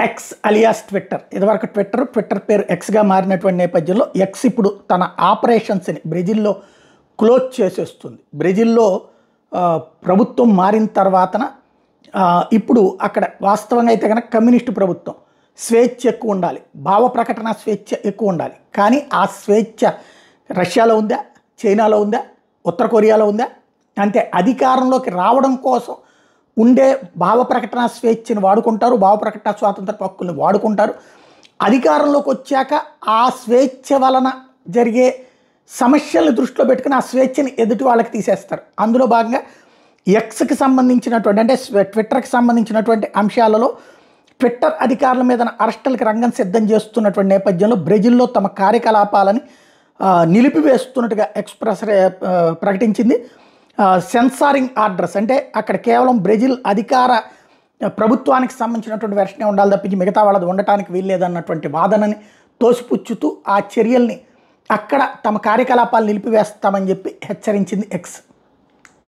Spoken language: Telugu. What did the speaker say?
ఎక్స్ అలియాస్ ట్విట్టర్, ఇదివరకు ట్విట్టర్ పేరు ఎక్స్గా మారినటువంటి నేపథ్యంలో ఎక్స్ ఇప్పుడు తన ఆపరేషన్స్ని బ్రెజిల్లో క్లోజ్ చేసేస్తుంది. బ్రెజిల్లో ప్రభుత్వం మారిన తర్వాతన ఇప్పుడు అక్కడ వాస్తవంగా అయితే కనుక కమ్యూనిస్టు ప్రభుత్వం, స్వేచ్ఛ ఎక్కువ ఉండాలి, భావ ప్రకటన స్వేచ్ఛ ఎక్కువ ఉండాలి. కానీ ఆ స్వేచ్ఛ రష్యాలో ఉందా, చైనాలో ఉందా, ఉత్తర కొరియాలో ఉందా? అంటే అధికారంలోకి రావడం కోసం ఉండే భావ ప్రకటన స్వేచ్ఛని వాడుకుంటారు, భావ ప్రకటన స్వాతంత్ర హక్కుల్ని వాడుకుంటారు. అధికారంలోకి వచ్చాక ఆ స్వేచ్ఛ వలన జరిగే సమస్యలను దృష్టిలో పెట్టుకుని ఆ స్వేచ్ఛని ఎదుటి వాళ్ళకి తీసేస్తారు. అందులో భాగంగా ఎక్స్కి సంబంధించినటువంటి అంటే ట్విట్టర్కి సంబంధించినటువంటి అంశాలలో ట్విట్టర్ అధికారుల మీద అరెస్టులకు రంగం సిద్ధం చేస్తున్నటువంటి నేపథ్యంలో బ్రెజిల్లో తమ కార్యకలాపాలని నిలిపివేస్తున్నట్టుగా ఎక్స్ప్రెస్ ప్రకటించింది. సెన్సారింగ్ ఆర్డర్స్ అంటే అక్కడ కేవలం బ్రెజిల్ అధికార ప్రభుత్వానికి సంబంధించినటువంటి వెర్షనే ఉండాలి తప్పించి మిగతా వాళ్ళది ఉండటానికి వీల్లేదన్నటువంటి వాదనని తోసిపుచ్చుతూ ఆ చర్యల్ని అక్కడ తమ కార్యకలాపాలు నిలిపివేస్తామని చెప్పి హెచ్చరించింది ఎక్స్.